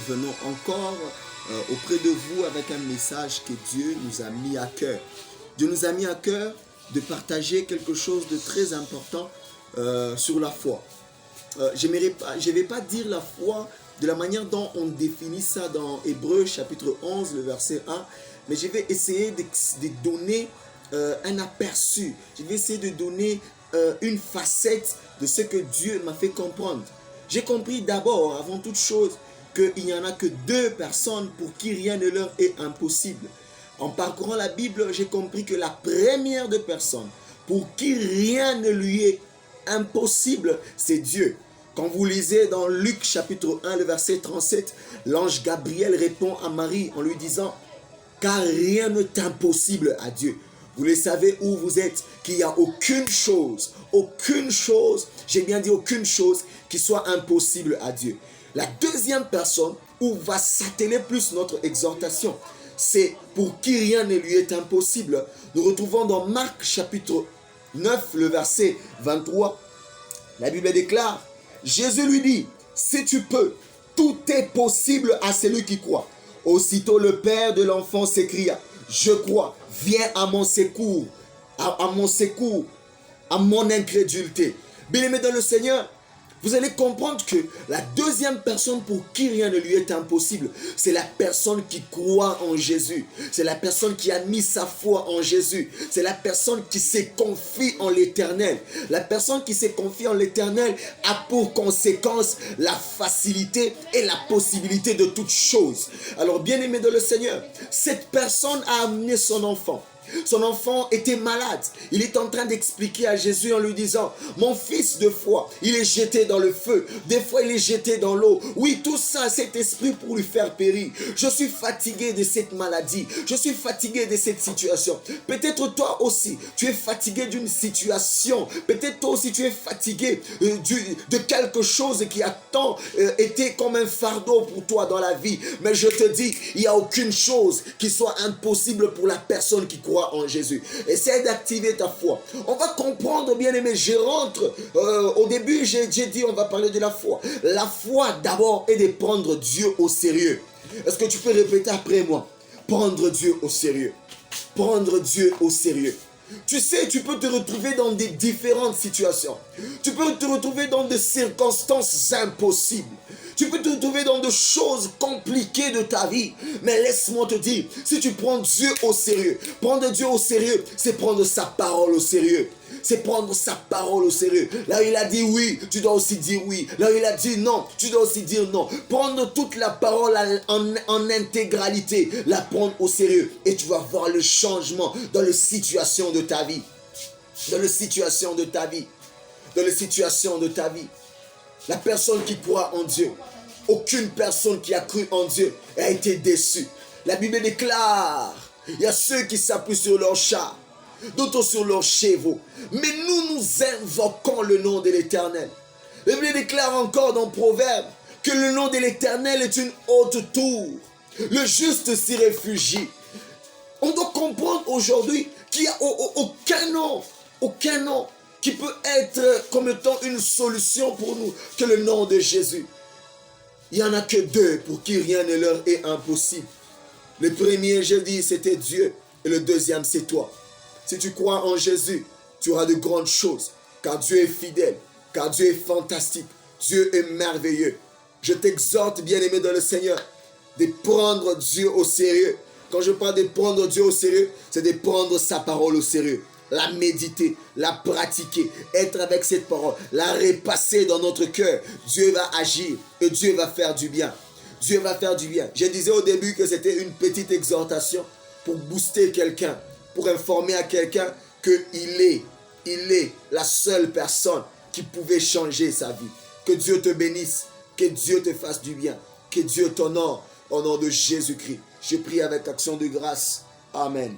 venons encore auprès de vous avec un message que Dieu nous a mis à cœur. Dieu nous a mis à cœur de partager quelque chose de très important sur la foi. Je ne vais pas dire la foi de la manière dont on définit ça dans Hébreux chapitre 11, le verset 1, mais je vais essayer de donner un aperçu. Je vais essayer de donner une facette de ce que Dieu m'a fait comprendre. J'ai compris d'abord, avant toute chose, qu'il n'y en a que deux personnes pour qui rien ne leur est impossible. En parcourant la Bible, j'ai compris que la première de personnes pour qui rien ne lui est impossible, c'est Dieu. Quand vous lisez dans Luc chapitre 1, le verset 37, l'ange Gabriel répond à Marie en lui disant « Car rien n'est impossible à Dieu ». Vous le savez où vous êtes, qu'il n'y a aucune chose, j'ai bien dit aucune chose qui soit impossible à Dieu. La deuxième personne où va s'atteler plus notre exhortation, c'est pour qui rien ne lui est impossible. Nous retrouvons dans Marc chapitre 9, le verset 23, la Bible déclare, Jésus lui dit, si tu peux, tout est possible à celui qui croit. Aussitôt le père de l'enfant s'écria, je crois, viens à mon secours, à mon incrédulité. Bien-aimés dans le Seigneur, vous allez comprendre que la deuxième personne pour qui rien ne lui est impossible, c'est la personne qui croit en Jésus. C'est la personne qui a mis sa foi en Jésus. C'est la personne qui se confie en l'Éternel. La personne qui se confie en l'Éternel a pour conséquence la facilité et la possibilité de toutes choses. Alors, bien-aimé dans le Seigneur, cette personne a amené son enfant. Son enfant était malade. Il est en train d'expliquer à Jésus en lui disant, mon fils de foi, il est jeté dans le feu. Des fois, il est jeté dans l'eau. Oui, tout ça, cet esprit pour lui faire périr. Je suis fatigué de cette maladie. Je suis fatigué de cette situation. Peut-être toi aussi, tu es fatigué d'une situation. Peut-être toi aussi, tu es fatigué de quelque chose qui a tant été comme un fardeau pour toi dans la vie. Mais je te dis, il n'y a aucune chose qui soit impossible pour la personne qui croit en Jésus. Essaie d'activer ta foi. On va comprendre, bien aimé, je rentre. Au début, j'ai dit, on va parler de la foi. La foi, d'abord, est de prendre Dieu au sérieux. Est-ce que tu peux répéter après moi? Prendre Dieu au sérieux. Prendre Dieu au sérieux. Tu sais, tu peux te retrouver dans des différentes situations. Tu peux te retrouver dans des circonstances impossibles. Tu peux te retrouver dans des choses compliquées de ta vie. Mais laisse-moi te dire, si tu prends Dieu au sérieux, prendre Dieu au sérieux, c'est prendre sa parole au sérieux. C'est prendre sa parole au sérieux. Là où il a dit oui, tu dois aussi dire oui. Là où il a dit non, tu dois aussi dire non. Prendre toute la parole en intégralité, la prendre au sérieux. Et tu vas voir le changement dans les situations de ta vie. Dans les situations de ta vie. Dans les situations de ta vie. La personne qui croit en Dieu, aucune personne qui a cru en Dieu a été déçue. La Bible déclare, il y a ceux qui s'appuient sur leurs chars, d'autres sur leurs chevaux. Mais nous invoquons le nom de l'Éternel. La Bible déclare encore dans Proverbe que le nom de l'Éternel est une haute tour. Le juste s'y réfugie. On doit comprendre aujourd'hui qu'il n'y a aucun nom qui peut être comme étant une solution pour nous que le nom de Jésus. Il n'y en a que deux pour qui rien ne leur est impossible. Le premier, je dis, c'était Dieu. Et le deuxième, c'est toi. Si tu crois en Jésus, tu auras de grandes choses. Car Dieu est fidèle. Car Dieu est fantastique. Dieu est merveilleux. Je t'exhorte, bien-aimé dans le Seigneur, de prendre Dieu au sérieux. Quand je parle de prendre Dieu au sérieux, c'est de prendre sa parole au sérieux. La méditer, la pratiquer, être avec cette parole, la repasser dans notre cœur. Dieu va agir et Dieu va faire du bien. Dieu va faire du bien. Je disais au début que c'était une petite exhortation pour booster quelqu'un, pour informer à quelqu'un qu'il est la seule personne qui pouvait changer sa vie. Que Dieu te bénisse, que Dieu te fasse du bien, que Dieu t'honore au nom de Jésus-Christ. Je prie avec action de grâce. Amen.